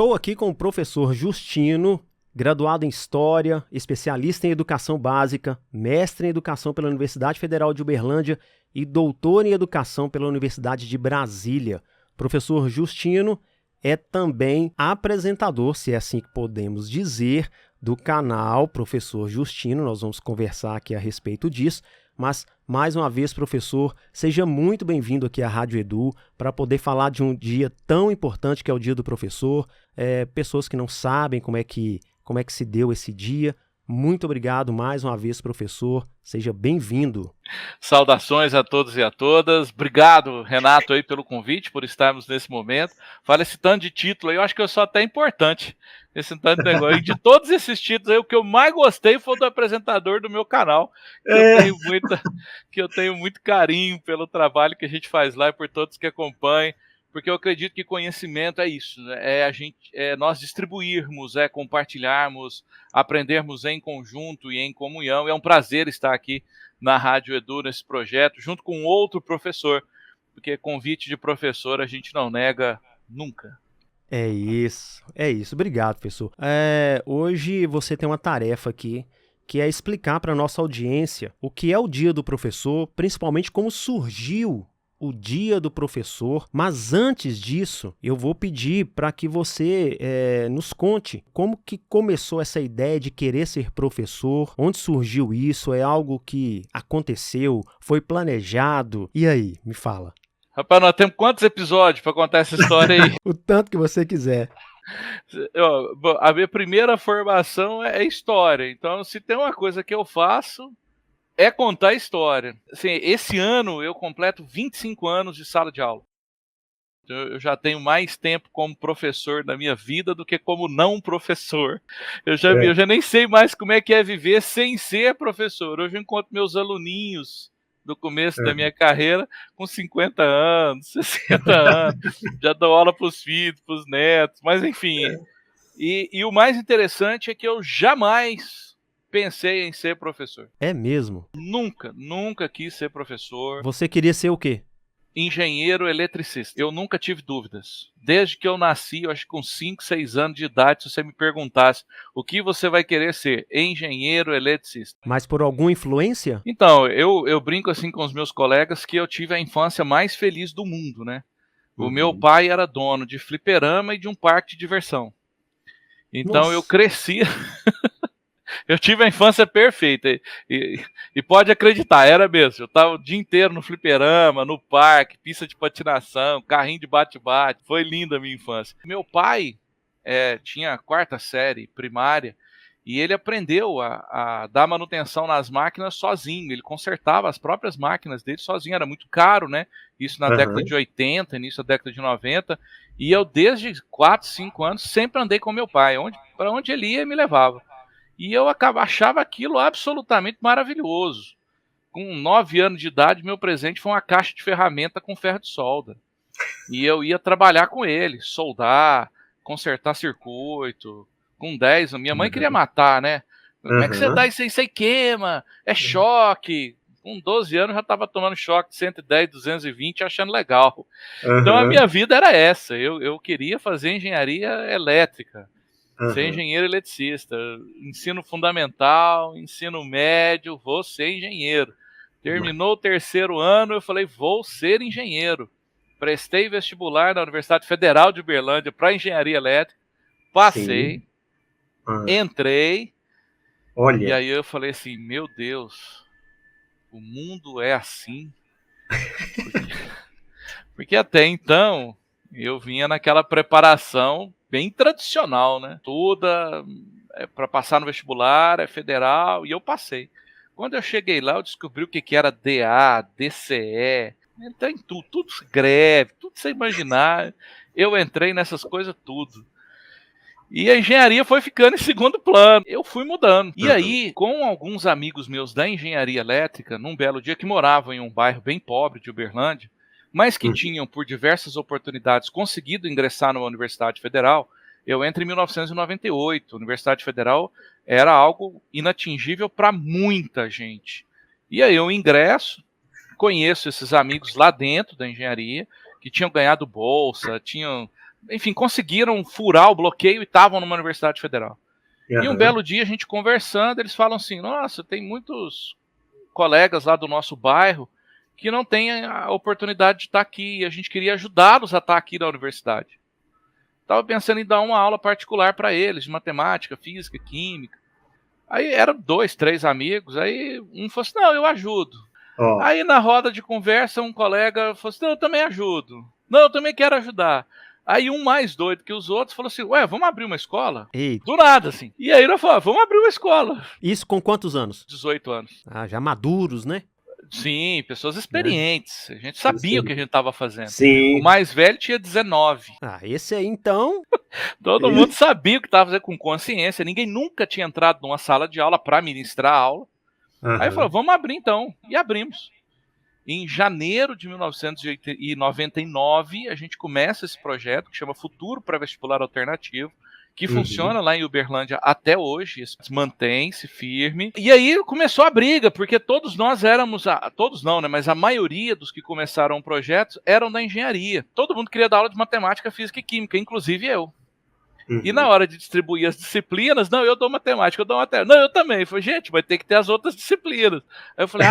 Estou aqui com o professor Justino, graduado em História, especialista em Educação Básica, mestre em Educação pela Universidade Federal de Uberlândia e doutor em Educação pela Universidade de Brasília. Professor Justino é também apresentador, se é assim que podemos dizer, do canal Professor Justino. Nós vamos conversar aqui a respeito disso, mas, mais uma vez, professor, seja muito bem-vindo aqui à Rádio Edu para poder falar de um dia tão importante que é o Dia do Professor. Pessoas que não sabem como é que se deu esse dia. Muito obrigado mais uma vez, professor. Seja bem-vindo. Saudações a todos e a todas. Obrigado, Renato, aí, pelo convite, por estarmos nesse momento. Fala esse tanto de título aí, eu acho que eu sou até importante. Esse tanto de negócio. E de todos esses títulos aí, o que eu mais gostei foi do apresentador do meu canal, que eu tenho muito carinho pelo trabalho que a gente faz lá e por todos que acompanham. Porque eu acredito que conhecimento é isso, né? Nós distribuirmos, compartilharmos, aprendermos em conjunto e em comunhão. É um prazer estar aqui na Rádio Edu, nesse projeto, junto com outro professor, porque convite de professor a gente não nega nunca. É isso. Obrigado, professor. Hoje você tem uma tarefa aqui, que é explicar para a nossa audiência o que é o Dia do Professor, principalmente como surgiu o Dia do Professor, mas antes disso, eu vou pedir para que você nos conte como que começou essa ideia de querer ser professor, onde surgiu isso, é algo que aconteceu, foi planejado, e aí, me fala. Rapaz, nós temos quantos episódios para contar essa história aí? O tanto que você quiser. A minha primeira formação é história, então se tem uma coisa que eu faço, é contar a história. Assim, esse ano eu completo 25 anos de sala de aula. Eu já tenho mais tempo como professor na minha vida do que como não professor. Eu já nem sei mais como é que é viver sem ser professor. Hoje eu encontro meus aluninhos do começo da minha carreira com 50 anos, 60 anos. Já dou aula para os filhos, para os netos, mas enfim. E o mais interessante é que eu jamais pensei em ser professor. É mesmo? Nunca quis ser professor. Você queria ser o quê? Engenheiro eletricista. Eu nunca tive dúvidas. Desde que eu nasci, eu acho que com 5, 6 anos de idade, se você me perguntasse o que você vai querer ser, engenheiro eletricista. Mas por alguma influência? Então, eu brinco assim com os meus colegas que eu tive a infância mais feliz do mundo, né? O meu pai era dono de fliperama e de um parque de diversão. Então Nossa. eu crescia... Eu tive a infância perfeita e pode acreditar, era mesmo. Eu estava o dia inteiro no fliperama, no parque, pista de patinação, carrinho de bate-bate. Foi linda a minha infância. Meu pai tinha a 4ª série primária e ele aprendeu a dar manutenção nas máquinas sozinho. Ele consertava as próprias máquinas dele sozinho. Era muito caro, né? Isso na década de 80, início da década de 90. E eu, desde 4, 5 anos, sempre andei com meu pai. Para onde ele ia, me levava. E eu achava aquilo absolutamente maravilhoso. Com 9 anos de idade, meu presente foi uma caixa de ferramenta com ferro de solda. E eu ia trabalhar com ele, soldar, consertar circuito. Com 10, minha mãe queria matar, né? Como é que você dá isso aí? Isso aí queima, é choque. Com 12 anos já estava tomando choque de 110, 220, achando legal. Então a minha vida era essa. Eu queria fazer engenharia elétrica. Ser engenheiro eletricista, ensino fundamental, ensino médio, vou ser engenheiro. Terminou o 3º ano, eu falei, vou ser engenheiro. Prestei vestibular na Universidade Federal de Uberlândia para engenharia elétrica, passei, entrei, e aí eu falei assim, meu Deus, o mundo é assim? Porque até então eu vinha naquela preparação bem tradicional, né? Toda para passar no vestibular, é federal, e eu passei. Quando eu cheguei lá, eu descobri o que era DA, DCE, tem tudo greve, tudo sem imaginar. Eu entrei nessas coisas tudo. E a engenharia foi ficando em segundo plano. Eu fui mudando. E aí, com alguns amigos meus da engenharia elétrica, num belo dia, que moravam em um bairro bem pobre de Uberlândia, mas que tinham, por diversas oportunidades, conseguido ingressar numa universidade federal, eu entro em 1998. A Universidade Federal era algo inatingível para muita gente. E aí eu ingresso, conheço esses amigos lá dentro da engenharia, que tinham ganhado bolsa, tinham enfim, conseguiram furar o bloqueio e estavam numa universidade federal. E um belo dia, a gente conversando, eles falam assim, nossa, tem muitos colegas lá do nosso bairro que não têm a oportunidade de estar aqui, e a gente queria ajudá-los a estar aqui na universidade. Estava pensando em dar uma aula particular para eles, de matemática, física, química. Aí eram 2, 3 amigos, aí um falou assim, não, eu ajudo. Aí na roda de conversa, um colega falou assim, não, eu também ajudo. Não, eu também quero ajudar. Aí um mais doido que os outros falou assim, ué, vamos abrir uma escola? Eita. Do nada, assim. E aí nós falamos, vamos abrir uma escola. Isso com quantos anos? 18 anos. Ah, já maduros, né? Sim, pessoas experientes. A gente sabia o que a gente estava fazendo. Sim. O mais velho tinha 19. Ah, esse aí então... Todo mundo sabia o que estava fazendo com consciência. Ninguém nunca tinha entrado numa sala de aula para ministrar a aula. Aí falou, vamos abrir então. E abrimos. Em janeiro de 1999, a gente começa esse projeto que chama Futuro Pré-Vestibular Alternativo, que funciona lá em Uberlândia até hoje, mantém-se firme. E aí começou a briga, porque todos nós éramos, todos não, né, mas a maioria dos que começaram o projeto eram da engenharia. Todo mundo queria dar aula de matemática, física e química, inclusive eu. E na hora de distribuir as disciplinas, não, eu dou matemática, eu dou matemática. Não, eu também. Eu falei, gente, vai ter que ter as outras disciplinas. Aí eu falei,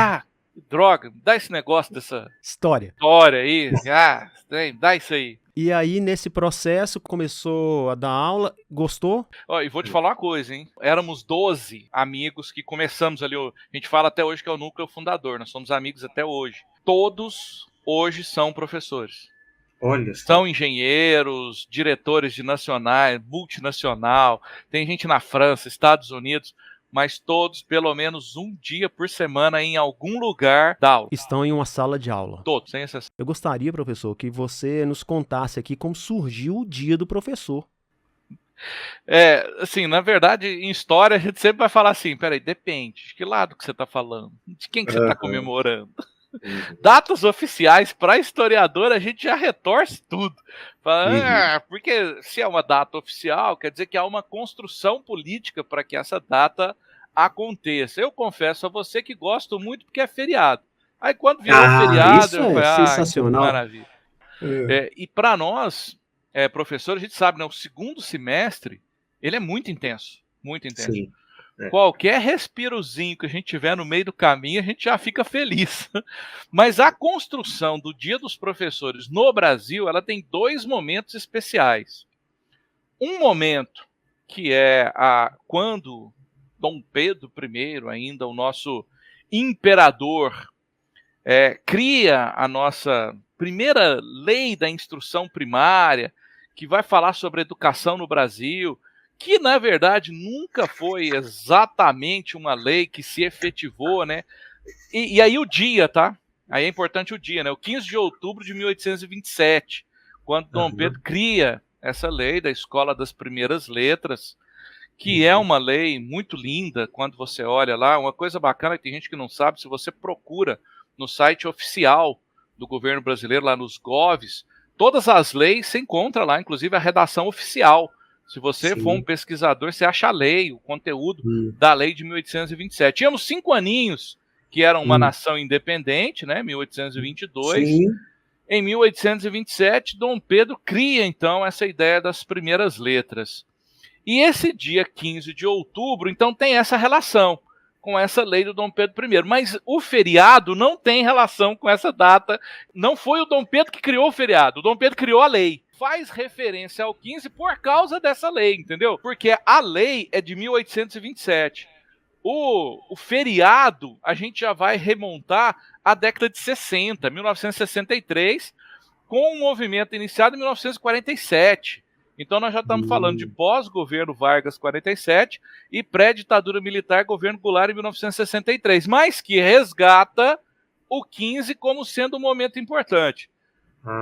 droga, dá esse negócio dessa história aí, dá isso aí. E aí, nesse processo, começou a dar aula, gostou? E vou te falar uma coisa, hein? Éramos 12 amigos que começamos ali, a gente fala até hoje que é o núcleo fundador, nós somos amigos até hoje. Todos hoje são professores. Olha, são engenheiros, diretores de nacionais, multinacional, tem gente na França, Estados Unidos, mas todos, pelo menos um dia por semana, em algum lugar da aula. Estão em uma sala de aula. Todos, sem exceção. Eu gostaria, professor, que você nos contasse aqui como surgiu o dia do professor. Assim, na verdade, em história, a gente sempre vai falar assim, peraí, depende, de que lado que você está falando? De quem que você está comemorando? Datas oficiais, para historiador, a gente já retorce tudo. Fala, porque se é uma data oficial, quer dizer que há uma construção política para que essa data aconteça. Eu confesso a você que gosto muito porque é feriado. Aí quando virou feriado, isso eu falei, sensacional. Maravilha. E para nós, professores, a gente sabe, né, o segundo semestre, ele é muito intenso. Muito intenso. Sim. Qualquer respirozinho que a gente tiver no meio do caminho, a gente já fica feliz. Mas a construção do Dia dos Professores no Brasil, ela tem 2 momentos especiais. Um momento que é quando Dom Pedro I, ainda o nosso imperador, cria a nossa primeira lei da instrução primária, que vai falar sobre educação no Brasil, que, na verdade, nunca foi exatamente uma lei que se efetivou, né? E aí o dia, tá? Aí é importante o dia, né? O 15 de outubro de 1827, quando Dom Pedro cria essa lei da Escola das Primeiras Letras, que é uma lei muito linda, quando você olha lá. Uma coisa bacana que tem gente que não sabe, se você procura no site oficial do governo brasileiro, lá nos GOVs, todas as leis você encontra lá, inclusive a redação oficial. Se você for um pesquisador, você acha a lei, o conteúdo da lei de 1827. Tínhamos 5 aninhos que eram uma nação independente, né, 1822. Sim. Em 1827, Dom Pedro cria, então, essa ideia das primeiras letras. E esse dia 15 de outubro, então, tem essa relação com essa lei do Dom Pedro I. Mas o feriado não tem relação com essa data. Não foi o Dom Pedro que criou o feriado, o Dom Pedro criou a lei. Faz referência ao 15 por causa dessa lei, entendeu? Porque a lei é de 1827. O feriado, a gente já vai remontar à década de 60, 1963, com um movimento iniciado em 1947. Então nós já estamos falando de pós-governo Vargas 47 e pré-ditadura militar governo Goulart em 1963, mas que resgata o 15 como sendo um momento importante.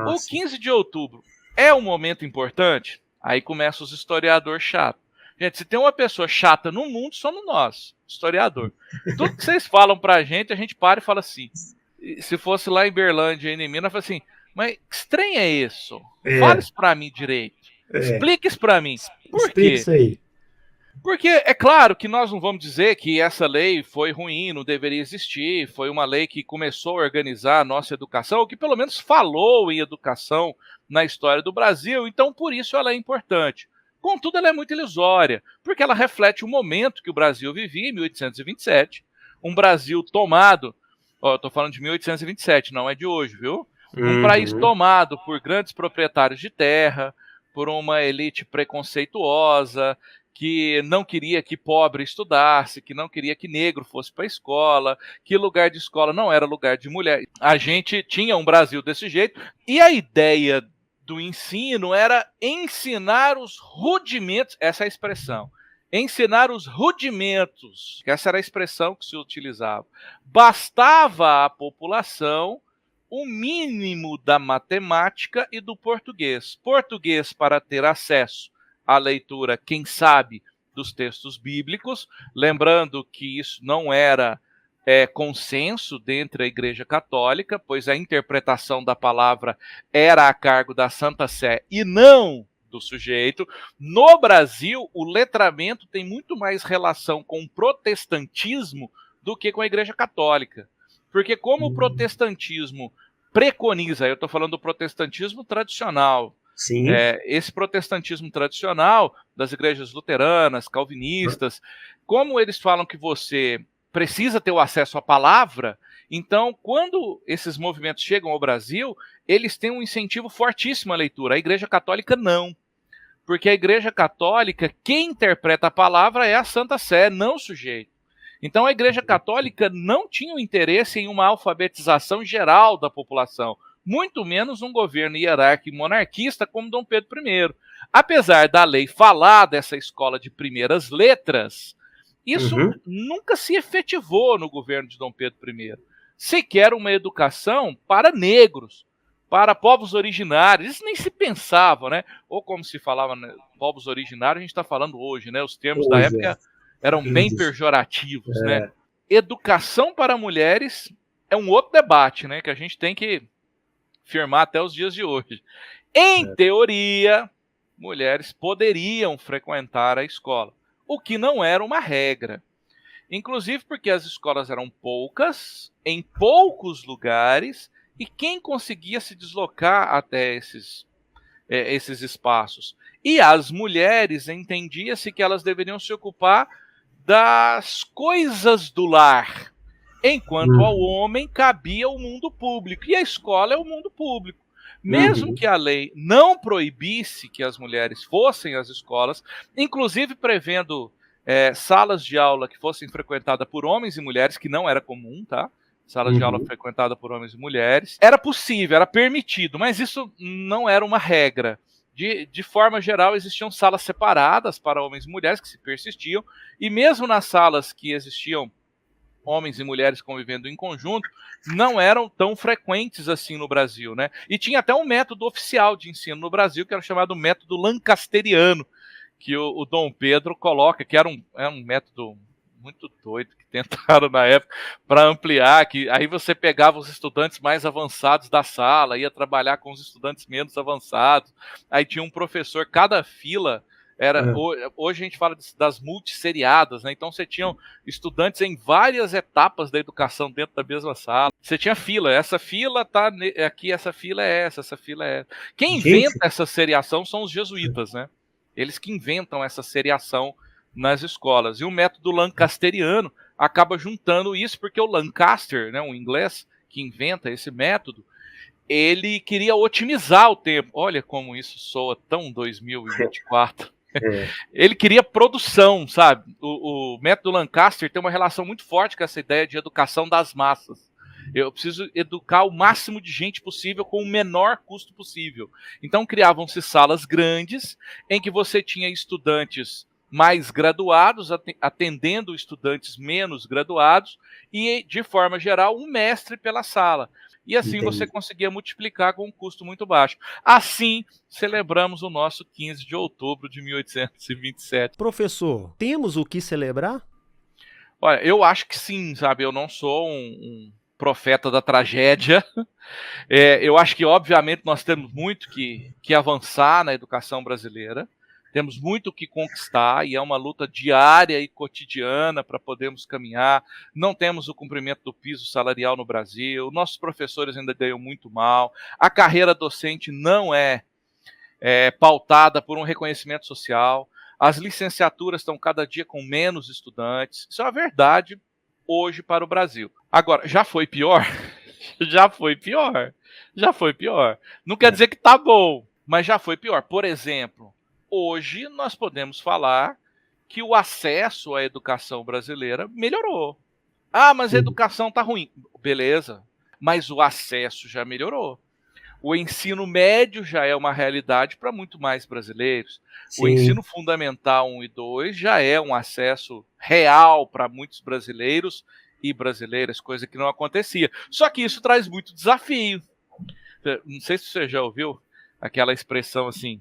O 15 de outubro é um momento importante? Aí começam os historiadores chatos. Gente, se tem uma pessoa chata no mundo, somos nós, historiador. Tudo que vocês falam pra gente, a gente para e fala assim. Se fosse lá em Berlândia, em Minas, fala assim, mas que estranho é isso? Fala isso pra mim direito. Explica isso pra mim. Por quê? Isso aí. Porque é claro que nós não vamos dizer que essa lei foi ruim, não deveria existir, foi uma lei que começou a organizar a nossa educação, ou que pelo menos falou em educação na história do Brasil, então por isso ela é importante. Contudo, ela é muito ilusória, porque ela reflete o momento que o Brasil vivia em 1827, um Brasil tomado, eu estou falando de 1827, não é de hoje, viu? Um país tomado por grandes proprietários de terra, por uma elite preconceituosa, que não queria que pobre estudasse, que não queria que negro fosse para a escola, que lugar de escola não era lugar de mulher. A gente tinha um Brasil desse jeito, e a ideia do ensino era ensinar os rudimentos, essa é a expressão, ensinar os rudimentos, que essa era a expressão que se utilizava. Bastava à população o mínimo da matemática e do português. Português para ter acesso à leitura, quem sabe, dos textos bíblicos, lembrando que isso não era consenso dentro da Igreja Católica, pois a interpretação da palavra era a cargo da Santa Sé e não do sujeito. No Brasil, o letramento tem muito mais relação com o protestantismo do que com a Igreja Católica. Porque como o protestantismo preconiza, eu estou falando do protestantismo tradicional, Sim. Esse protestantismo tradicional das igrejas luteranas, calvinistas, como eles falam que você precisa ter o acesso à palavra, então quando esses movimentos chegam ao Brasil, eles têm um incentivo fortíssimo à leitura. A Igreja Católica não. Porque a Igreja Católica, quem interpreta a palavra é a Santa Sé, não o sujeito. Então a Igreja Católica não tinha o interesse em uma alfabetização geral da população, muito menos um governo hierárquico e monarquista como Dom Pedro I. Apesar da lei falar dessa escola de primeiras letras, isso nunca se efetivou no governo de Dom Pedro I. Sequer uma educação para negros, para povos originários, isso nem se pensava, né? Ou como se falava, né, povos originários, a gente está falando hoje, né? Os termos da época eram bem pejorativos, né? Educação para mulheres é um outro debate, né? Que a gente tem que firmar até os dias de hoje. Em teoria, mulheres poderiam frequentar a escola, o que não era uma regra. Inclusive porque as escolas eram poucas, em poucos lugares, e quem conseguia se deslocar até esses espaços? E as mulheres, entendia-se que elas deveriam se ocupar das coisas do lar, enquanto ao homem cabia o mundo público, e a escola é o mundo público. Mesmo que a lei não proibisse que as mulheres fossem às escolas, inclusive prevendo salas de aula que fossem frequentadas por homens e mulheres, que não era comum, tá? Salas de aula frequentada por homens e mulheres. Era possível, era permitido, mas isso não era uma regra. De forma geral, existiam salas separadas para homens e mulheres que se persistiam, e mesmo nas salas que existiam homens e mulheres convivendo em conjunto, não eram tão frequentes assim no Brasil, né? E tinha até um método oficial de ensino no Brasil, que era chamado método lancasteriano, que o Dom Pedro coloca, que era um método muito doido que tentaram na época para ampliar, que aí você pegava os estudantes mais avançados da sala, ia trabalhar com os estudantes menos avançados, aí tinha um professor, cada fila hoje a gente fala das multisseriadas, né? Então você tinha estudantes em várias etapas da educação dentro da mesma sala. Você tinha fila, essa fila tá aqui, essa fila é essa fila é essa. Quem inventa essa seriação são os jesuítas, né? Eles que inventam essa seriação nas escolas. E o método lancasteriano acaba juntando isso, porque o Lancaster, né, um inglês que inventa esse método, ele queria otimizar o tempo. Olha como isso soa tão 2024. Ele queria produção, sabe? O método Lancaster tem uma relação muito forte com essa ideia de educação das massas. Eu preciso educar o máximo de gente possível com o menor custo possível. Então criavam-se salas grandes em que você tinha estudantes mais graduados atendendo estudantes menos graduados e, de forma geral, um mestre pela sala. E assim você conseguia multiplicar com um custo muito baixo. Assim, celebramos o nosso 15 de outubro de 1827. Professor, temos o que celebrar? Olha, eu acho que sim, sabe? Eu não sou um profeta da tragédia. Eu acho que, obviamente, nós temos muito que avançar na educação brasileira. Temos muito o que conquistar e é uma luta diária e cotidiana para podermos caminhar. Não temos o cumprimento do piso salarial no Brasil, nossos professores ainda ganham muito mal, a carreira docente não é pautada por um reconhecimento social, as licenciaturas estão cada dia com menos estudantes. Isso é uma verdade hoje para o Brasil. Agora, já foi pior? Já foi pior. Já foi pior. Não quer dizer que está bom, mas já foi pior. Por exemplo, hoje nós podemos falar que o acesso à educação brasileira melhorou. Ah, mas a educação está ruim. Beleza, mas o acesso já melhorou. O ensino médio já é uma realidade para muito mais brasileiros. Sim. O ensino fundamental 1 e 2 já é um acesso real para muitos brasileiros e brasileiras, coisa que não acontecia. Só que isso traz muito desafio. Não sei se você já ouviu aquela expressão assim,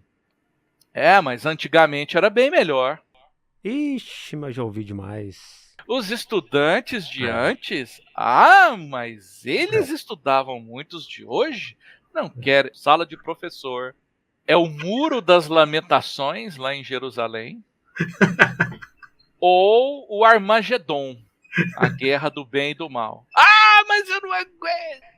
mas antigamente era bem melhor. Ixi, mas já ouvi demais. Os estudantes de antes, mas eles estudavam muito. Os de hoje não querem. Sala de professor é o Muro das Lamentações lá em Jerusalém ou o Armagedon, a guerra do bem e do mal. Mas eu não aguento.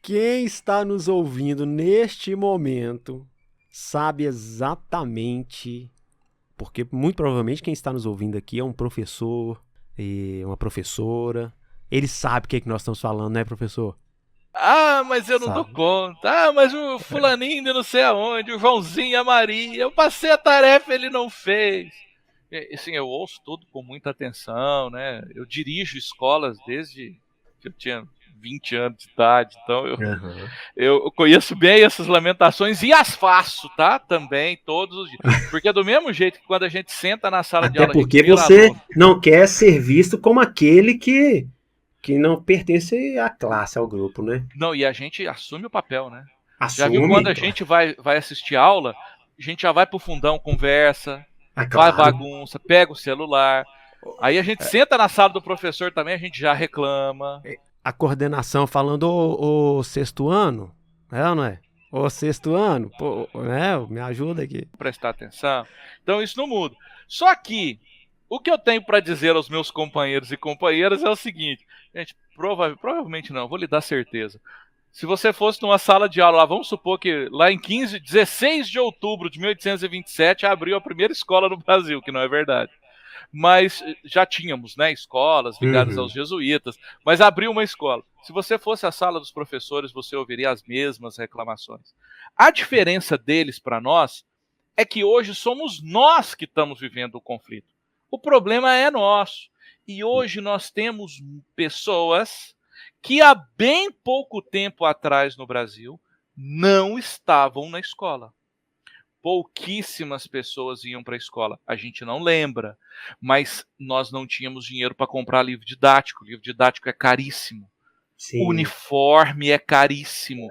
Quem está nos ouvindo neste momento sabe exatamente, porque muito provavelmente quem está nos ouvindo aqui é um professor e uma professora. Ele sabe o que nós estamos falando, né, professor? Mas eu não dou conta. Mas o fulaninho de não sei aonde, o Joãozinho, a Maria, eu passei a tarefa, ele não fez. Assim, eu ouço tudo com muita atenção, né? Eu dirijo escolas desde que eu tinha 20 anos de idade, então eu conheço bem essas lamentações e as faço, tá? Também, todos os dias. Porque é do mesmo jeito que quando a gente senta na sala de aula... Até porque você não quer ser visto como aquele que não pertence à classe, ao grupo, né? Não, e a gente assume o papel, né? Assume, já viu quando a gente vai assistir aula, a gente já vai pro fundão, conversa, faz bagunça, pega o celular. Aí a gente senta na sala do professor também, a gente já reclama. A coordenação falando o sexto ano, ou não é? O sexto ano, pô, né? Me ajuda aqui. Prestar atenção. Então isso não muda. Só que o que eu tenho para dizer aos meus companheiros e companheiras é o seguinte, gente, provavelmente não, vou lhe dar certeza. Se você fosse numa sala de aula, vamos supor que lá em 16 de outubro de 1827 abriu a primeira escola no Brasil, que não é verdade. Mas já tínhamos, né, escolas ligadas aos jesuítas, mas abriu uma escola. Se você fosse à sala dos professores, você ouviria as mesmas reclamações. A diferença deles para nós é que hoje somos nós que estamos vivendo o conflito. O problema é nosso. E hoje nós temos pessoas que há bem pouco tempo atrás no Brasil não estavam na escola. Pouquíssimas pessoas iam para a escola. A gente não lembra, mas nós não tínhamos dinheiro para comprar livro didático. Livro didático é caríssimo. Sim. Uniforme é caríssimo.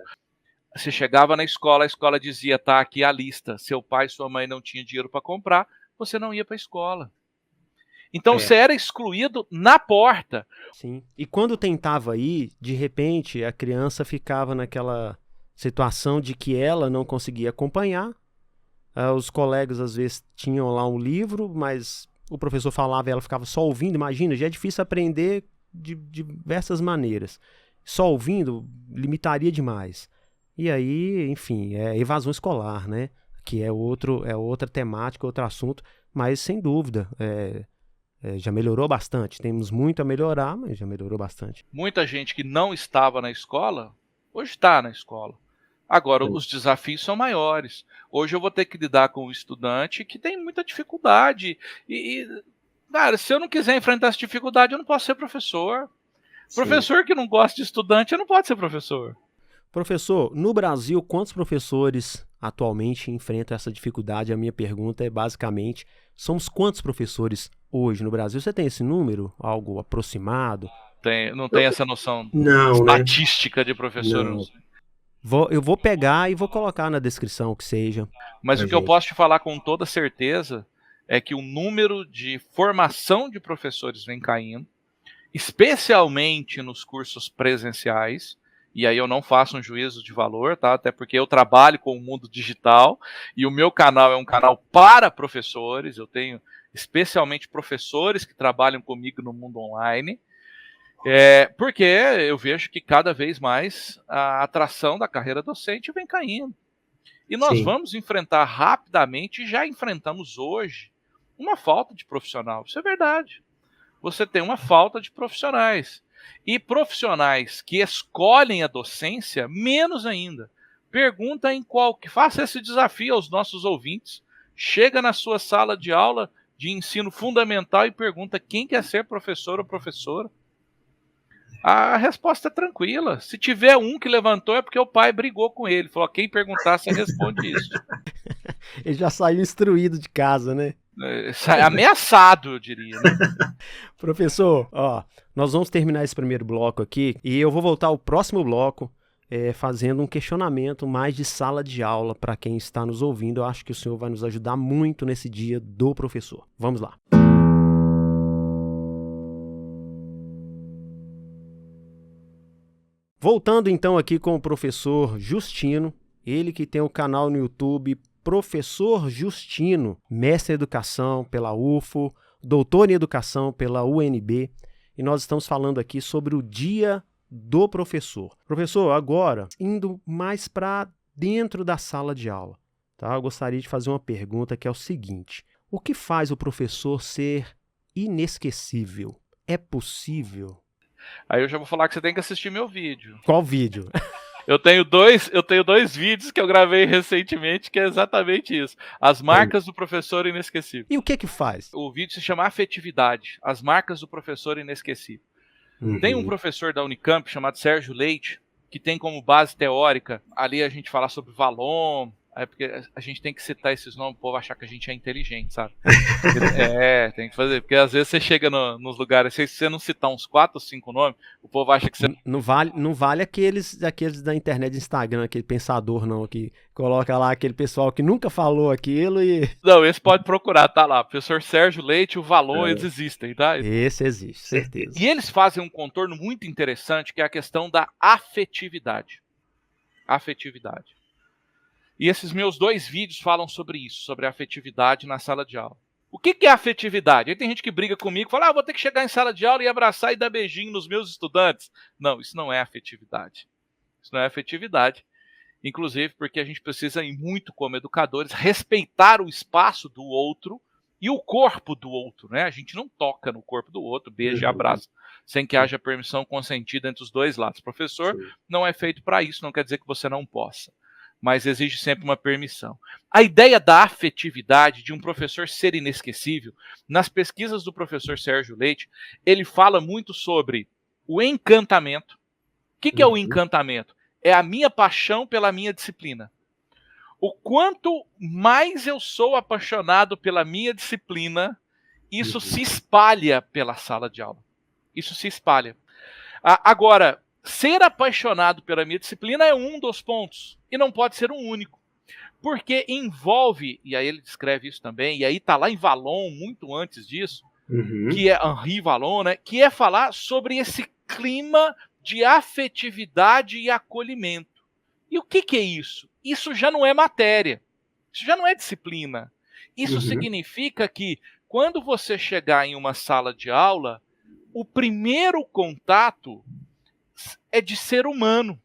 Você chegava na escola, a escola dizia, tá aqui a lista. Seu pai e sua mãe não tinham dinheiro para comprar, você não ia para a escola. Então você era excluído na porta. Sim. E quando tentava ir, de repente a criança ficava naquela situação de que ela não conseguia acompanhar. Os colegas às vezes tinham lá um livro, mas o professor falava e ela ficava só ouvindo. Imagina, já é difícil aprender de diversas maneiras. Só ouvindo limitaria demais. E aí, enfim, é evasão escolar, né? Que é outra temática, outro assunto, mas sem dúvida, já melhorou bastante. Temos muito a melhorar, mas já melhorou bastante. Muita gente que não estava na escola, hoje está na escola. Agora, os desafios são maiores. Hoje eu vou ter que lidar com um estudante que tem muita dificuldade. Cara, se eu não quiser enfrentar essa dificuldade, eu não posso ser professor. Sim. Professor que não gosta de estudante, não pode ser professor. Professor, no Brasil, quantos professores atualmente enfrentam essa dificuldade? A minha pergunta é basicamente, somos quantos professores hoje no Brasil? Você tem esse número? Algo aproximado? Não tem essa noção estatística de professor. Não. Eu vou pegar e vou colocar na descrição o que seja. Mas o que eu posso te falar com toda certeza é que o número de formação de professores vem caindo, especialmente nos cursos presenciais, e aí eu não faço um juízo de valor, tá? Até porque eu trabalho com o mundo digital e o meu canal é um canal para professores, eu tenho especialmente professores que trabalham comigo no mundo online, porque eu vejo que cada vez mais a atração da carreira docente vem caindo. E nós vamos enfrentar rapidamente, e já enfrentamos hoje, uma falta de profissional. Isso é verdade. Você tem uma falta de profissionais. E profissionais que escolhem a docência, menos ainda. Pergunta em faça esse desafio aos nossos ouvintes. Chega na sua sala de aula de ensino fundamental e pergunta quem quer ser professor ou professora. A resposta é tranquila. Se tiver um que levantou é porque o pai brigou com ele. Falou, quem perguntar, você responde isso. Ele já saiu instruído de casa, né? Ameaçado, eu diria. Né? Professor, nós vamos terminar esse primeiro bloco aqui e eu vou voltar ao próximo bloco fazendo um questionamento mais de sala de aula para quem está nos ouvindo. Eu acho que o senhor vai nos ajudar muito nesse dia do professor. Vamos lá. Voltando então aqui com o professor Justino, ele que tem o canal no YouTube Professor Justino, mestre em educação pela UFO, doutor em educação pela UNB, e nós estamos falando aqui sobre o Dia do Professor. Professor, agora, indo mais para dentro da sala de aula, tá? Eu gostaria de fazer uma pergunta que é o seguinte: o que faz o professor ser inesquecível? É possível? Aí eu já vou falar que você tem que assistir meu vídeo. Qual vídeo? Eu tenho dois vídeos que eu gravei recentemente que é exatamente isso. As marcas do professor inesquecível. E o que faz? O vídeo se chama Afetividade. As marcas do professor inesquecível. Tem um professor da Unicamp chamado Sérgio Leite, que tem como base teórica, ali a gente fala sobre Valon, porque a gente tem que citar esses nomes, o povo achar que a gente é inteligente, sabe? Tem que fazer, porque às vezes você chega nos lugares, se você não citar uns 4 ou 5 nomes, o povo acha que você... Não vale aqueles da internet, Instagram, aquele pensador não, que coloca lá aquele pessoal que nunca falou aquilo e... Não, esse pode procurar, tá lá, professor Sérgio Leite, o Valon, eles existem, tá? Esse existe, certeza. E eles fazem um contorno muito interessante, que é a questão da afetividade. Afetividade. E esses meus 2 vídeos falam sobre isso, sobre a afetividade na sala de aula. O que é afetividade? Aí tem gente que briga comigo e fala, vou ter que chegar em sala de aula e abraçar e dar beijinho nos meus estudantes. Não, isso não é afetividade. Isso não é afetividade. Inclusive porque a gente precisa, muito como educadores, respeitar o espaço do outro e o corpo do outro, né? A gente não toca no corpo do outro, beija e abraça, sem que haja permissão consentida entre os dois lados. Professor não é feito para isso, não quer dizer que você não possa, mas exige sempre uma permissão. A ideia da afetividade, de um professor ser inesquecível, nas pesquisas do professor Sérgio Leite, ele fala muito sobre o encantamento. O que é o encantamento? É a minha paixão pela minha disciplina. O quanto mais eu sou apaixonado pela minha disciplina, isso se espalha pela sala de aula. Isso se espalha. Agora, ser apaixonado pela minha disciplina é um dos pontos, e não pode ser um único, porque envolve, e aí ele descreve isso também, e aí está lá em Valon, muito antes disso, que é Henri Valon, né, que é falar sobre esse clima de afetividade e acolhimento. E o que é isso? Isso já não é matéria, isso já não é disciplina. Isso significa que quando você chegar em uma sala de aula, o primeiro contato é de ser humano.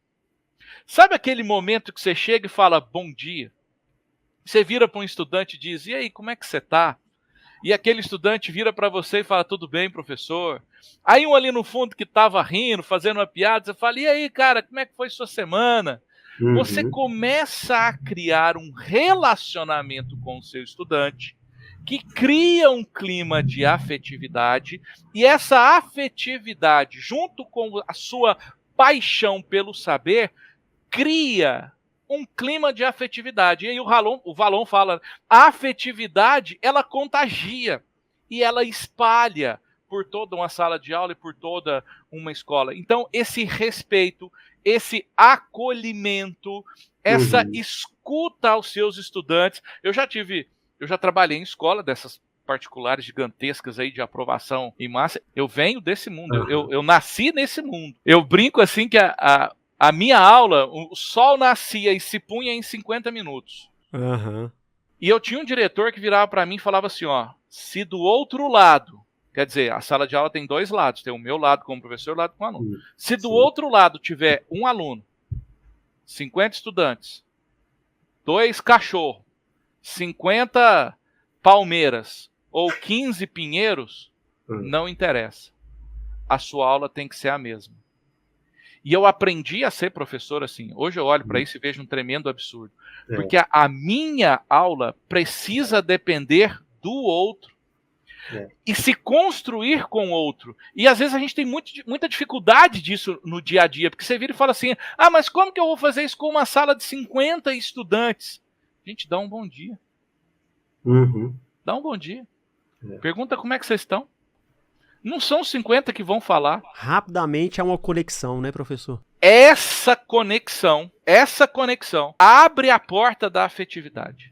Sabe aquele momento que você chega e fala bom dia? Você vira para um estudante e diz, e aí, como é que você está? E aquele estudante vira para você e fala, tudo bem, professor? Aí um ali no fundo que estava rindo, fazendo uma piada, você fala, e aí, cara, como é que foi sua semana? Você começa a criar um relacionamento com o seu estudante, que cria um clima de afetividade, e essa afetividade, junto com a sua paixão pelo saber, cria um clima de afetividade. E aí o Valon fala, a afetividade, ela contagia, e ela espalha por toda uma sala de aula e por toda uma escola. Então, esse respeito, esse acolhimento, essa escuta aos seus estudantes. Eu já trabalhei em escola dessas particulares gigantescas aí de aprovação em massa. Eu venho desse mundo, eu nasci nesse mundo. Eu brinco assim que A minha aula, o sol nascia e se punha em 50 minutos. Aham. E eu tinha um diretor que virava para mim e falava assim, ó, se do outro lado, quer dizer, a sala de aula tem 2 lados, tem o meu lado como professor e o lado como aluno. Se do outro lado tiver um aluno, 50 estudantes, 2 cachorros, 50 palmeiras ou 15 pinheiros, não interessa. A sua aula tem que ser a mesma. E eu aprendi a ser professor assim. Hoje eu olho para isso e vejo um tremendo absurdo. Porque a minha aula precisa depender do outro. E se construir com o outro. E às vezes a gente tem muita dificuldade disso no dia a dia. Porque você vira e fala assim, mas como que eu vou fazer isso com uma sala de 50 estudantes? Gente, dá um bom dia. Dá um bom dia. Pergunta como é que vocês estão. Não são 50 que vão falar. Rapidamente há uma conexão, né, professor? Essa conexão abre a porta da afetividade.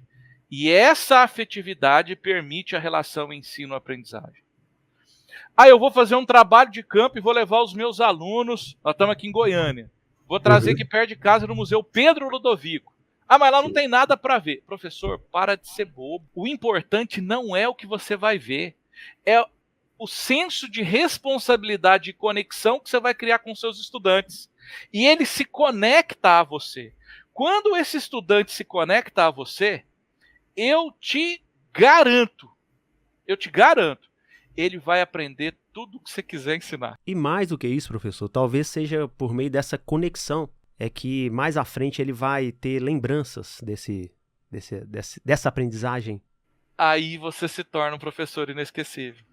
E essa afetividade permite a relação ensino-aprendizagem. Eu vou fazer um trabalho de campo e vou levar os meus alunos, nós estamos aqui em Goiânia, vou trazer aqui perto de casa no Museu Pedro Ludovico. Mas lá não tem nada para ver. Professor, para de ser bobo. O importante não é o que você vai ver, é o senso de responsabilidade e conexão que você vai criar com seus estudantes. E ele se conecta a você. Quando esse estudante se conecta a você, eu te garanto, ele vai aprender tudo o que você quiser ensinar. E mais do que isso, professor, talvez seja por meio dessa conexão é que mais à frente ele vai ter lembranças dessa aprendizagem. Aí você se torna um professor inesquecível.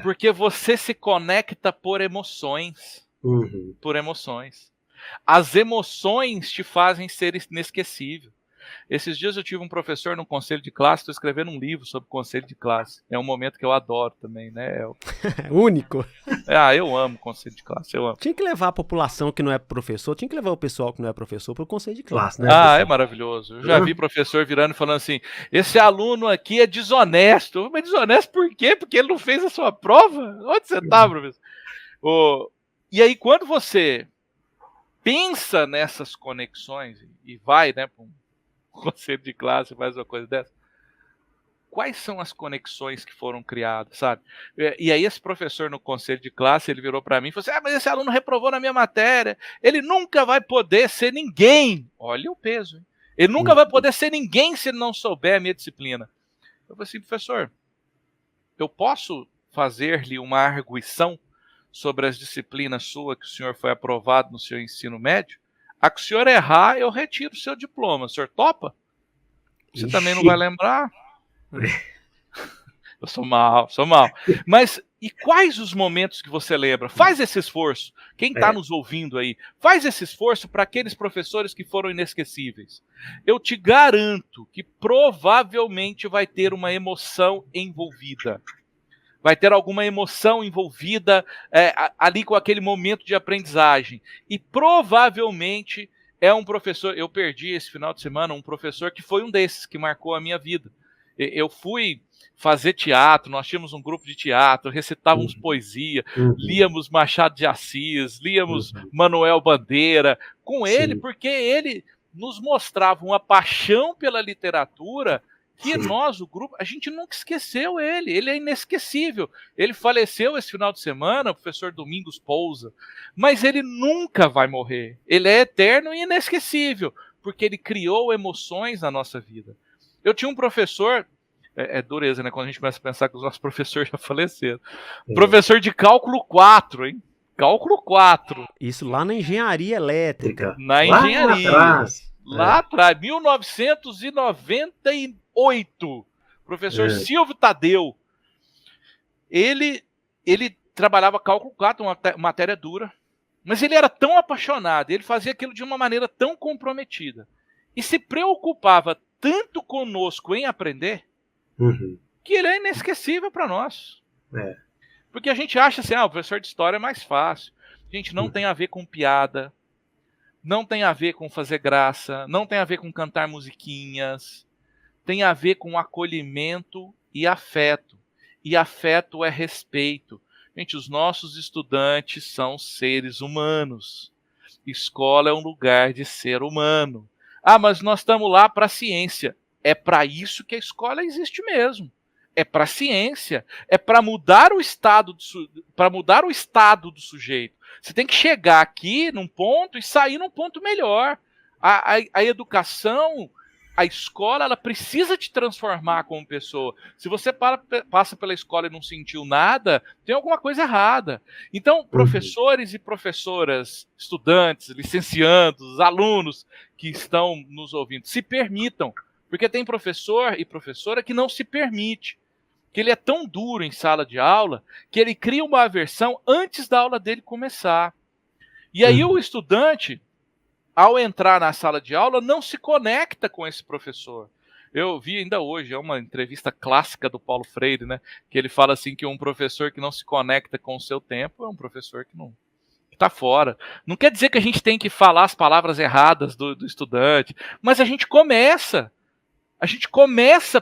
Porque você se conecta por emoções. Por emoções. As emoções te fazem ser inesquecível. Esses dias eu tive um professor no conselho de classe, estou escrevendo um livro sobre conselho de classe. É um momento que eu adoro também, né? Único. Eu amo conselho de classe, eu amo. Tinha que levar a população que não é professor, tinha que levar o pessoal que não é professor para o conselho de classe, né? É maravilhoso. Eu já vi professor virando e falando assim, esse aluno aqui é desonesto. Mas desonesto por quê? Porque ele não fez a sua prova? Onde você está, professor? E aí quando você pensa nessas conexões e vai, né, para um conselho de classe, faz uma coisa dessa, quais são as conexões que foram criadas, sabe? E aí esse professor no conselho de classe, ele virou para mim e falou assim, mas esse aluno reprovou na minha matéria, ele nunca vai poder ser ninguém. Olha o peso, hein? Ele nunca vai poder ser ninguém se ele não souber a minha disciplina. Eu falei assim, professor, eu posso fazer-lhe uma arguição sobre as disciplinas suas que o senhor foi aprovado no seu ensino médio? A que o senhor errar, eu retiro o seu diploma. O senhor topa? Você também não vai lembrar? Eu sou mal. Mas, e quais os momentos que você lembra? Faz esse esforço. Quem está nos ouvindo aí, faz esse esforço para aqueles professores que foram inesquecíveis. Eu te garanto que provavelmente vai ter uma emoção envolvida. Vai ter alguma emoção envolvida ali com aquele momento de aprendizagem. E provavelmente é um professor... Eu perdi esse final de semana um professor que foi um desses que marcou a minha vida. Eu fui fazer teatro, nós tínhamos um grupo de teatro, recitávamos poesia, líamos Machado de Assis, líamos Manuel Bandeira, com ele, porque ele nos mostrava uma paixão pela literatura que nós, o grupo, a gente nunca esqueceu ele é inesquecível. Ele faleceu esse final de semana, o professor Domingos Pousa, mas ele nunca vai morrer. Ele é eterno e inesquecível, porque ele criou emoções na nossa vida. Eu tinha um professor, é dureza, né, quando a gente começa a pensar que os nossos professores já faleceram. Professor de cálculo 4, hein? Cálculo 4. Isso lá na engenharia elétrica. Na engenharia. Lá atrás, 1998. Professor Silvio Tadeu. Ele trabalhava cálculo 4, uma matéria dura. Mas ele era tão apaixonado, ele fazia aquilo de uma maneira tão comprometida. E se preocupava tanto conosco em aprender, que ele é inesquecível para nós. Porque a gente acha assim, o professor de história é mais fácil. Gente, não tem a ver com piada, não tem a ver com fazer graça, não tem a ver com cantar musiquinhas, tem a ver com acolhimento e afeto. E afeto é respeito. Gente, os nossos estudantes são seres humanos. Escola é um lugar de ser humano. Ah, mas nós estamos lá para a ciência. É para isso que a escola existe mesmo. É para a ciência. É para mudar o estado do sujeito. Você tem que chegar aqui num ponto e sair num ponto melhor. A educação, a escola, ela precisa te transformar como pessoa. Se você passa pela escola e não sentiu nada, tem alguma coisa errada. Então, professores e professoras, estudantes, licenciandos, alunos que estão nos ouvindo, se permitam. Porque tem professor e professora que não se permite. Que ele é tão duro em sala de aula que ele cria uma aversão antes da aula dele começar. E aí o estudante, ao entrar na sala de aula, não se conecta com esse professor. Eu vi ainda hoje, é uma entrevista clássica do Paulo Freire, né? Que ele fala assim que um professor que não se conecta com o seu tempo é um professor que não está fora. Não quer dizer que a gente tem que falar as palavras erradas do estudante, mas a gente começa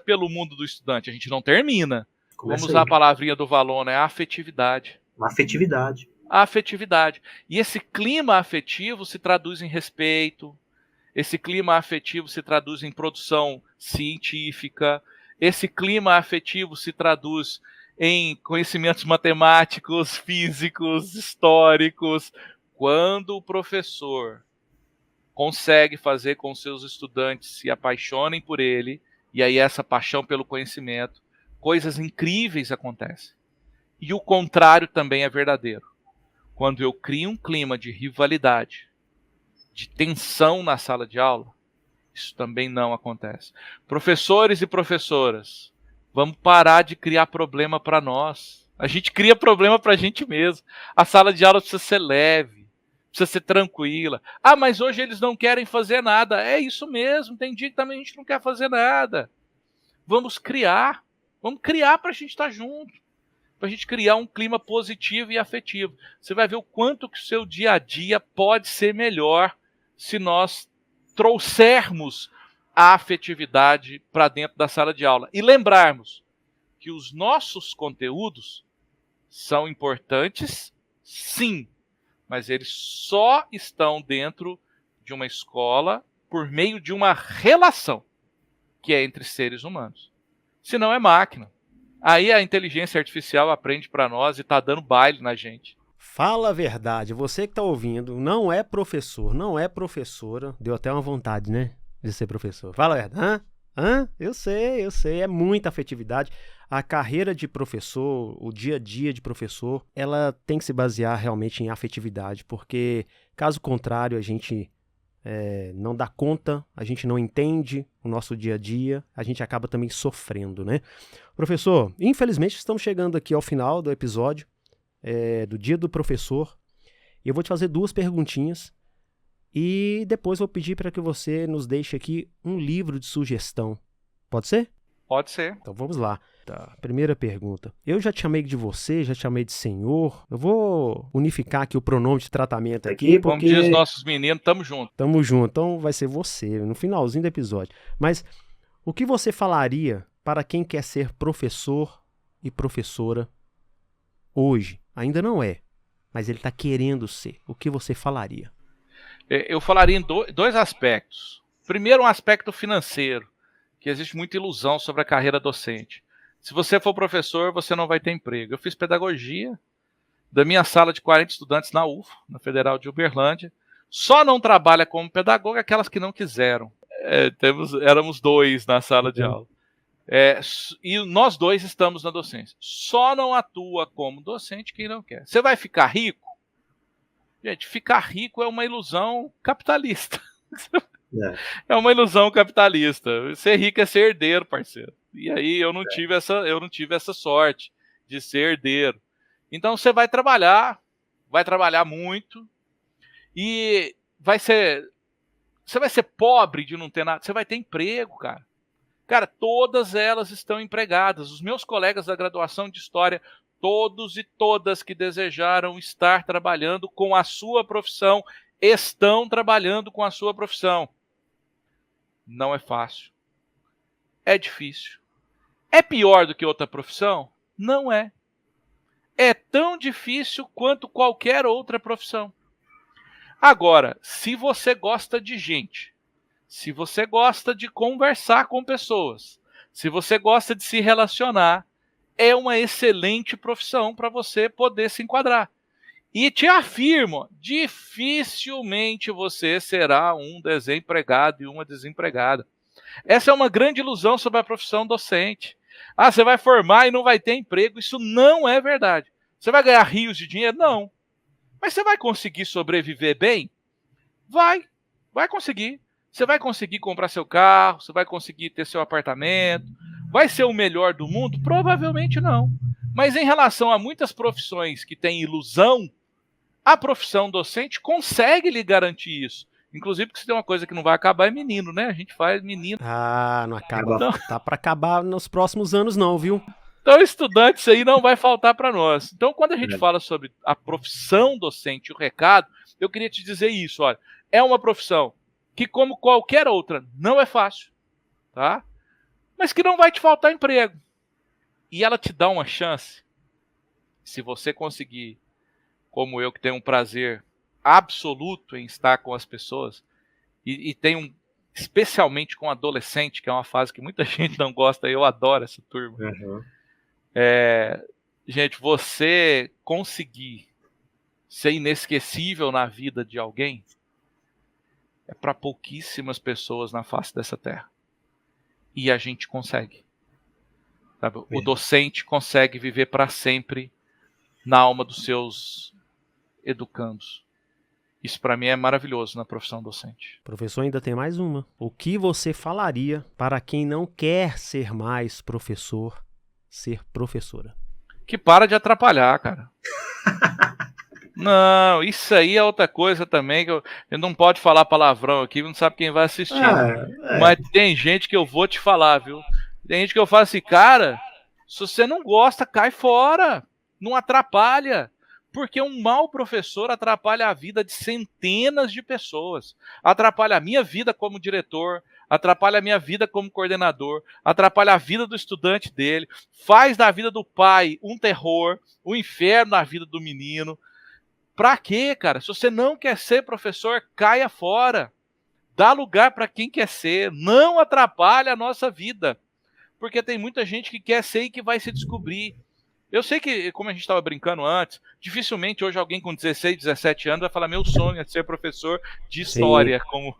pelo mundo do estudante, a gente não termina. Vamos usar a palavrinha do Valona, é a afetividade. Uma afetividade. A afetividade. E esse clima afetivo se traduz em respeito, esse clima afetivo se traduz em produção científica, esse clima afetivo se traduz em conhecimentos matemáticos, físicos, históricos. Quando o professor consegue fazer com que seus estudantes se apaixonem por ele, e aí essa paixão pelo conhecimento, coisas incríveis acontecem. E o contrário também é verdadeiro. Quando eu crio um clima de rivalidade, de tensão na sala de aula, isso também não acontece. Professores e professoras, vamos parar de criar problema para nós. A gente cria problema para a gente mesmo. A sala de aula precisa ser leve, precisa ser tranquila. Ah, mas hoje eles não querem fazer nada. É isso mesmo, tem dia que também a gente não quer fazer nada. Vamos criar para a gente estar junto. Para a gente criar um clima positivo e afetivo. Você vai ver o quanto que o seu dia a dia pode ser melhor se nós trouxermos a afetividade para dentro da sala de aula. E lembrarmos que os nossos conteúdos são importantes, sim, mas eles só estão dentro de uma escola por meio de uma relação que é entre seres humanos. Se não é máquina. Aí a inteligência artificial aprende para nós e está dando baile na gente. Fala a verdade, você que está ouvindo, não é professor, não é professora, deu até uma vontade, né, de ser professor. Fala a verdade, Eu sei, é muita afetividade. A carreira de professor, o dia a dia de professor, ela tem que se basear realmente em afetividade, porque caso contrário a gente não dá conta, a gente não entende o nosso dia a dia, a gente acaba também sofrendo, né? Professor, infelizmente estamos chegando aqui ao final do episódio do Dia do Professor. Eu vou te fazer 2 perguntinhas e depois vou pedir para que você nos deixe aqui um livro de sugestão. Pode ser? Pode ser. Então vamos lá. Tá. Primeira pergunta. Eu já te chamei de você, já te chamei de senhor. Eu vou unificar aqui o pronome de tratamento aqui, porque... Como diz os nossos meninos, tamo junto. Tamo junto. Então vai ser você, no finalzinho do episódio. Mas o que você falaria para quem quer ser professor e professora hoje? Ainda não é, mas ele está querendo ser. O que você falaria? Eu falaria em 2 aspectos. Primeiro, um aspecto financeiro, que existe muita ilusão sobre a carreira docente. Se você for professor, você não vai ter emprego. Eu fiz pedagogia da minha sala de 40 estudantes na UFO, na Federal de Uberlândia. Só não trabalha como pedagoga aquelas que não quiseram. Éramos 2 na sala de aula. E nós 2 estamos na docência. Só não atua como docente quem não quer. Você vai ficar rico? Gente, ficar rico é uma ilusão capitalista. É uma ilusão capitalista. Ser rico é ser herdeiro, parceiro. E aí eu não tive essa sorte de ser herdeiro. Então você vai trabalhar muito e você vai ser pobre de não ter nada. Você vai ter emprego, cara. Cara, todas elas estão empregadas. Os meus colegas da graduação de História, todos e todas que desejaram estar trabalhando com a sua profissão, estão trabalhando com a sua profissão. Não é fácil. É difícil. É pior do que outra profissão? Não é. É tão difícil quanto qualquer outra profissão. Agora, se você gosta de gente, se você gosta de conversar com pessoas, se você gosta de se relacionar, é uma excelente profissão para você poder se enquadrar. E te afirmo, dificilmente você será um desempregado e uma desempregada. Essa é uma grande ilusão sobre a profissão docente. Ah, você vai formar e não vai ter emprego. Isso não é verdade. Você vai ganhar rios de dinheiro? Não. Mas você vai conseguir sobreviver bem? Vai conseguir. Você vai conseguir comprar seu carro, você vai conseguir ter seu apartamento. Vai ser o melhor do mundo? Provavelmente não. Mas em relação a muitas profissões que têm ilusão, a profissão docente consegue lhe garantir isso. Inclusive, porque se tem uma coisa que não vai acabar é menino, né? A gente faz menino. Ah, não acaba. Então, Tá para acabar nos próximos anos não, viu? então, estudante, isso aí não vai faltar para nós. Então, quando a gente fala sobre a profissão docente, o recado, eu queria te dizer isso, olha. É uma profissão que, como qualquer outra, não é fácil, tá? Mas que não vai te faltar emprego. E ela te dá uma chance, se você conseguir, como eu, que tenho um prazer absoluto em estar com as pessoas, e tenho especialmente com adolescente, que é uma fase que muita gente não gosta, eu adoro essa turma. Uhum. Gente, você conseguir ser inesquecível na vida de alguém é para pouquíssimas pessoas na face dessa terra. E a gente consegue. Sabe? O docente consegue viver para sempre na alma dos seus educandos. Isso para mim é maravilhoso na profissão docente. Professor, ainda tem mais uma. O que você falaria para quem não quer ser mais professor, ser professora? Que para de atrapalhar, cara. Não, isso aí é outra coisa também, que eu não pode falar palavrão aqui, não sabe quem vai assistir. Mas tem gente que eu vou te falar, viu? Tem gente que eu falo assim, cara, se você não gosta, cai fora. Não atrapalha. Porque um mau professor atrapalha a vida de centenas de pessoas. Atrapalha a minha vida como diretor, atrapalha a minha vida como coordenador, atrapalha a vida do estudante dele, faz da vida do pai um terror, um inferno na vida do menino. Pra quê, cara? Se você não quer ser professor, caia fora. Dá lugar para quem quer ser. Não atrapalha a nossa vida. Porque tem muita gente que quer ser e que vai se descobrir. Eu sei que, como a gente estava brincando antes, dificilmente hoje alguém com 16, 17 anos vai falar meu sonho é ser professor de história, como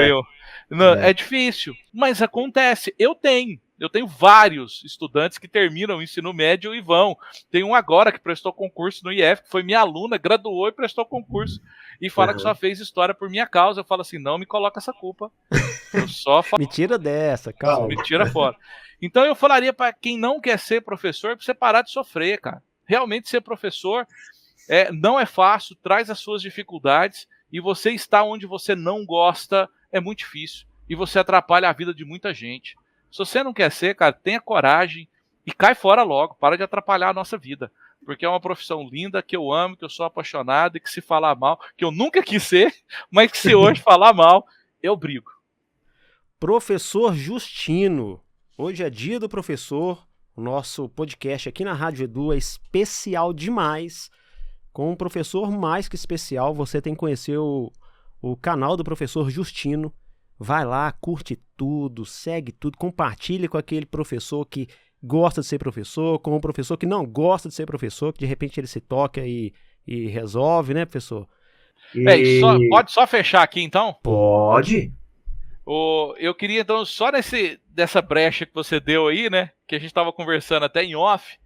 eu. Não, é difícil, mas acontece. Eu tenho vários estudantes que terminam o ensino médio e vão. Tem um agora que prestou concurso no IF, que foi minha aluna, graduou e prestou concurso. E fala que só fez história por minha causa. Eu falo assim, não me coloca essa culpa. Eu só falo... Me tira dessa, calma. Me tira fora. Então eu falaria para quem não quer ser professor, para você parar de sofrer, cara. Realmente ser professor não é fácil, traz as suas dificuldades, e você estar onde você não gosta é muito difícil. E você atrapalha a vida de muita gente. Se você não quer ser, cara, tenha coragem e cai fora logo, para de atrapalhar a nossa vida. Porque é uma profissão linda, que eu amo, que eu sou apaixonado, e que se falar mal, que eu nunca quis ser, mas que se hoje falar mal, eu brigo. Professor Justino, hoje é dia do professor, o nosso podcast aqui na Rádio Edu é especial demais, com um professor mais que especial. Você tem que conhecer o canal do professor Justino, vai lá, curte tudo, segue tudo, compartilha com aquele professor que gosta de ser professor, com o professor que não gosta de ser professor, que de repente ele se toca e resolve, né, professor? Pode só fechar aqui então? Pode. Eu queria, então, só dessa brecha que você deu aí, né, que a gente estava conversando até em off,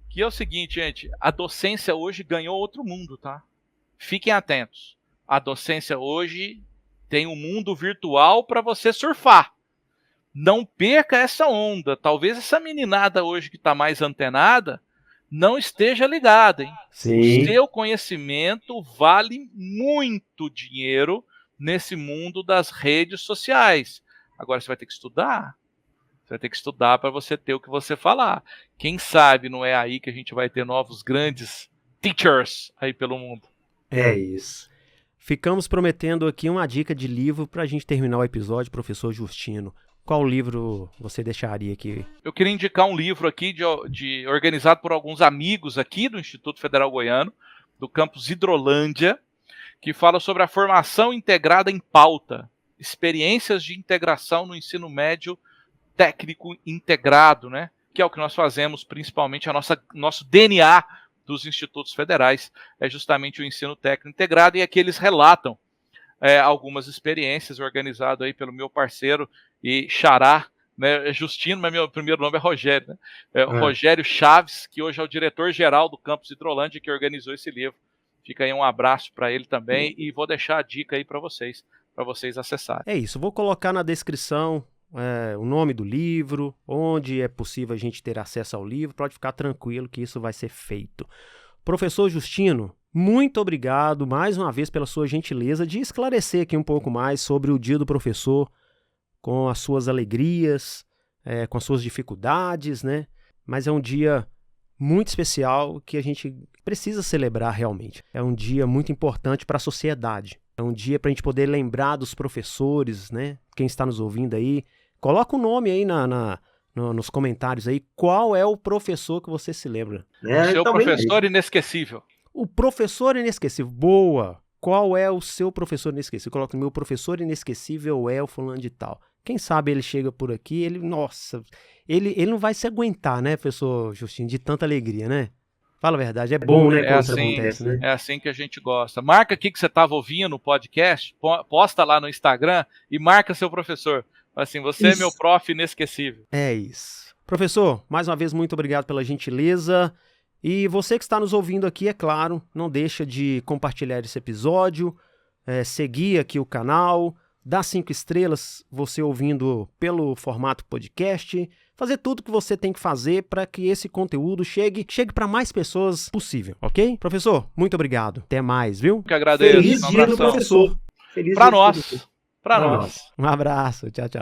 que é o seguinte, gente, a docência hoje ganhou outro mundo, tá? Fiquem atentos. A docência hoje tem um mundo virtual para você surfar. Não perca essa onda. Talvez essa meninada hoje que está mais antenada não esteja ligada, hein? Sim. O seu conhecimento vale muito dinheiro nesse mundo das redes sociais. Agora você vai ter que estudar. Você vai ter que estudar para você ter o que você falar. Quem sabe não é aí que a gente vai ter novos grandes teachers aí pelo mundo. É isso. Ficamos prometendo aqui uma dica de livro para a gente terminar o episódio, professor Justino. Qual livro você deixaria aqui? Eu queria indicar um livro aqui organizado por alguns amigos aqui do Instituto Federal Goiano, do campus Hidrolândia, que fala sobre a formação integrada em pauta, experiências de integração no ensino médio técnico integrado, né? Que é o que nós fazemos, principalmente nosso DNA dos institutos federais, é justamente o ensino técnico integrado, e aqui eles relatam algumas experiências organizadas aí pelo meu parceiro e xará, né, Justino, mas meu primeiro nome é Rogério, né? Rogério Chaves, que hoje é o diretor-geral do campus Hidrolândia, que organizou esse livro. Fica aí um abraço para ele também, e vou deixar a dica aí para vocês acessarem. É isso, vou colocar na descrição o nome do livro, onde é possível a gente ter acesso ao livro, pode ficar tranquilo que isso vai ser feito. Professor Justino, muito obrigado mais uma vez pela sua gentileza de esclarecer aqui um pouco mais sobre o Dia do Professor, com as suas alegrias, com as suas dificuldades, né? Mas é um dia muito especial que a gente precisa celebrar realmente. É um dia muito importante para a sociedade. É um dia para a gente poder lembrar dos professores, né? Quem está nos ouvindo aí, coloca o nome aí nos comentários aí. Qual é o professor que você se lembra? O seu professor inesquecível. O professor inesquecível. Boa! Qual é o seu professor inesquecível? Coloca, meu professor inesquecível é o fulano de tal. Quem sabe ele chega por aqui, ele não vai se aguentar, né, professor Justino, de tanta alegria, né? Fala a verdade, é bom, né, quando isso acontece, né? É assim que a gente gosta. Marca aqui que você estava ouvindo o podcast, posta lá no Instagram e marca seu professor. Assim, você é meu prof inesquecível. É isso. Professor, mais uma vez, muito obrigado pela gentileza. E você que está nos ouvindo aqui, é claro, não deixa de compartilhar esse episódio, seguir aqui o canal, dar 5 estrelas, você ouvindo pelo formato podcast, fazer tudo que você tem que fazer para que esse conteúdo chegue para mais pessoas possível, ok? Professor, muito obrigado. Até mais, viu? Que agradeço. Feliz dia do professor. Para nós. Um abraço. Tchau, tchau.